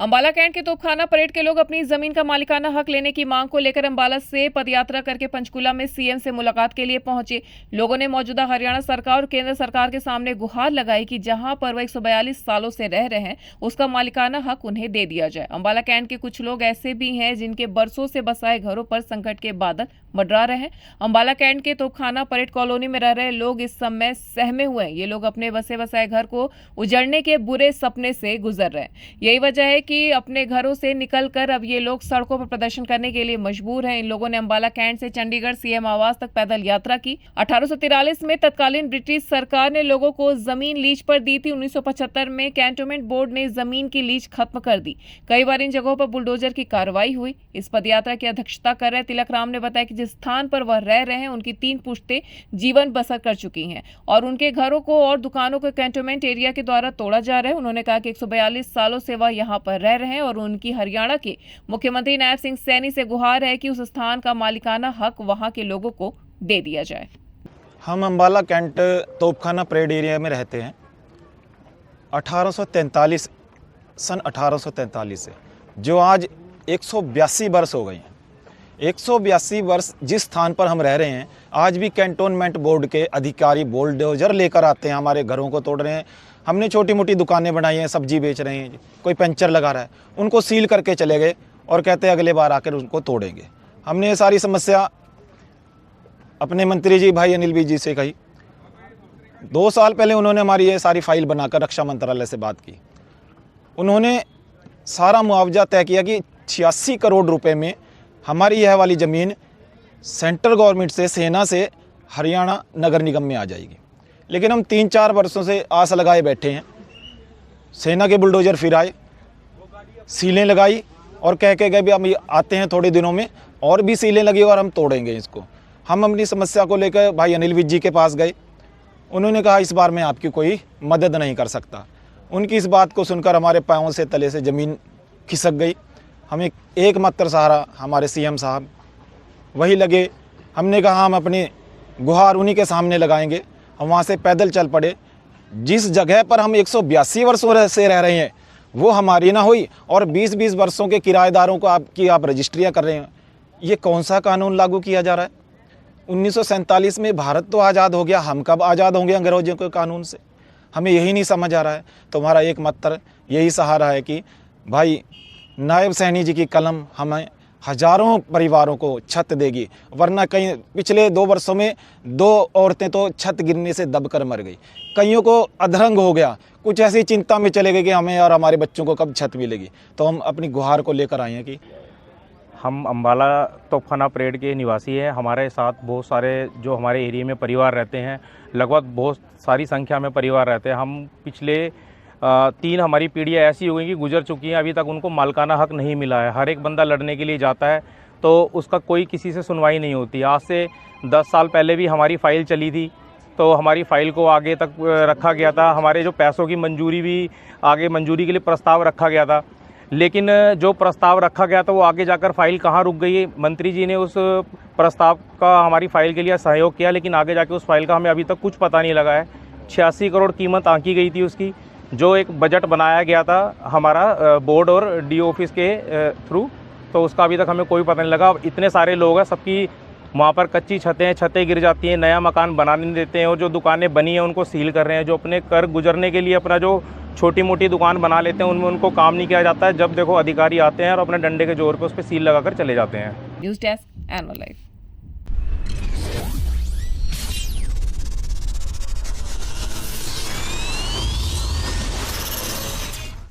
Ambala cantt के तोपखाना parade के लोग अपनी जमीन का मालिकाना हक लेने की मांग को लेकर अंबाला से पदयात्रा करके पंचकुला में सीएम से मुलाकात के लिए पहुंचे। लोगों ने मौजूदा हरियाणा सरकार और केंद्र सरकार के सामने गुहार लगाई कि जहां पर वह 142 सालों से रह रहे हैं उसका मालिकाना हक उन्हें दे दिया जाए। अंबाला कैंट के कुछ लोग ऐसे भी हैं जिनके बरसों से बसाए घरों पर संकट के बादल मंडरा रहे हैं। अंबाला कैंट के तोपखाना परेड कॉलोनी में रह रहे लोग इस समय सहमे हुए हैं। ये लोग अपने बसे बसाए घर को उजड़ने के बुरे सपने से गुजर रहे हैं। यही वजह है कि अपने घरों से निकलकर अब ये लोग सड़कों पर प्रदर्शन करने के लिए मजबूर हैं। इन लोगों ने अंबाला कैंट से चंडीगढ़ सीएम आवास तक पैदल यात्रा की। 1843 में तत्कालीन ब्रिटिश सरकार ने लोगों को जमीन लीज पर दी थी। 1975 में कैंटोनमेंट बोर्ड ने जमीन की लीज खत्म कर दी। कई बार इन जगहों पर बुलडोजर की कार्रवाई हुई। इस पदयात्रा की अध्यक्षता कर रहे तिलक राम ने बताया कि जिस स्थान पर वह रह रहे हैं उनकी 3 पुश्तें जीवन बसर कर चुकी हैं और उनके घरों को और दुकानों को कैंटोनमेंट एरिया के द्वारा तोड़ा जा रहा है। उन्होंने कहा कि 142 सालों से वह यहाँ पर रह रहे हैं और उनकी हरियाणा के मुख्यमंत्री नायब सिंह सैनी से गुहार है कि उस स्थान का मालिकाना हक वहां के लोगों को दे दिया जाए। हम अंबाला कैंट तोपखाना परेड एरिया में रहते हैं। 1843 सन 1843 से जो आज 182 वर्ष हो गए हैं। 182 वर्ष जिस स्थान पर हम रह रहे हैं, आज भी कैंटोनमेंट बोर्ड के अधिकारी बुलडोजर लेकर आते हैं, हमारे घरों को तोड़ रहे हैं। हमने छोटी मोटी दुकानें बनाई हैं, सब्जी बेच रहे हैं, कोई पंचर लगा रहा है, उनको सील करके चले गए और कहते हैं अगले बार आकर उनको तोड़ेंगे। हमने ये सारी समस्या अपने मंत्री जी भाई अनिल जी से कही। 2 साल पहले उन्होंने हमारी ये सारी फाइल बनाकर रक्षा मंत्रालय से बात की। उन्होंने सारा मुआवजा तय किया कि 86 करोड़ रुपए में हमारी यह वाली ज़मीन सेंट्रल गवर्नमेंट से, सेना से हरियाणा नगर निगम में आ जाएगी। लेकिन हम 3-4 वर्षों से आस लगाए बैठे हैं। सेना के बुलडोजर फिर आए, सीलें लगाई और कह के गए भी हम आते हैं थोड़े दिनों में, और भी सीलें लगी और हम तोड़ेंगे इसको। हम अपनी समस्या को लेकर भाई अनिल जी के पास गए। उन्होंने कहा इस बार मैं आपकी कोई मदद नहीं कर सकता। उनकी इस बात को सुनकर हमारे पाँव से तले से ज़मीन खिसक गई। हमें एकमात्र सहारा हमारे सीएम साहब वही लगे। हमने कहा हम अपनी गुहार उन्हीं के सामने लगाएंगे। हम वहाँ से पैदल चल पड़े। जिस जगह पर हम 182 वर्षों से रह रहे हैं वो हमारी ना हुई और 20-20 वर्षों के किराएदारों को आप रजिस्ट्रियाँ कर रहे हैं। ये कौन सा कानून लागू किया जा रहा है? 1947 में भारत तो आज़ाद हो गया, हम कब आज़ाद होंगे अंग्रेजों के कानून से? हमें यही नहीं समझ आ रहा है। तो हमारा एकमात्र यही सहारा है कि भाई नायब सैनी जी की कलम हमें हजारों परिवारों को छत देगी, वरना कई पिछले 2 वर्षों में 2 औरतें तो छत गिरने से दबकर मर गई। कईयों को अधरंग हो गया, कुछ ऐसी चिंता में चले गए कि हमें और हमारे बच्चों को कब छत मिलेगी। तो हम अपनी गुहार को लेकर आए हैं कि हम अंबाला तोपखाना परेड के निवासी हैं। हमारे साथ बहुत सारे जो हमारे एरिया में परिवार रहते हैं, लगभग बहुत सारी संख्या में परिवार रहते हैं। हम पिछले 3 हमारी पीढ़ियाँ ऐसी हो गई कि गुजर चुकी हैं, अभी तक उनको मालिकाना हक नहीं मिला है। हर एक बंदा लड़ने के लिए जाता है तो उसका कोई किसी से सुनवाई नहीं होती। आज से 10 साल पहले भी हमारी फ़ाइल चली थी, तो हमारी फ़ाइल को आगे तक रखा गया था। हमारे जो पैसों की मंजूरी भी आगे मंजूरी के लिए प्रस्ताव रखा गया था, लेकिन जो प्रस्ताव रखा गया था वो आगे जाकर फ़ाइल कहाँ रुक गई। मंत्री जी ने उस प्रस्ताव का हमारी फ़ाइल के लिए सहयोग किया, लेकिन आगे जाके उस फाइल का हमें अभी तक कुछ पता नहीं लगा है। 86 करोड़ कीमत आंकी गई थी उसकी, जो एक बजट बनाया गया था हमारा बोर्ड और डी ऑफिस के थ्रू, तो उसका अभी तक हमें कोई पता नहीं लगा। इतने सारे लोग हैं, सबकी वहाँ पर कच्ची छतें गिर जाती हैं, नया मकान बनाने नहीं देते हैं, और जो दुकानें बनी हैं उनको सील कर रहे हैं। जो अपने कर गुजरने के लिए अपना जो छोटी मोटी दुकान बना लेते हैं उनमें उनको काम नहीं किया जाता है। जब देखो अधिकारी आते हैं और अपने डंडे के जोर पे उस पर सील लगाकर चले जाते हैं। News desk, एनोलाइव।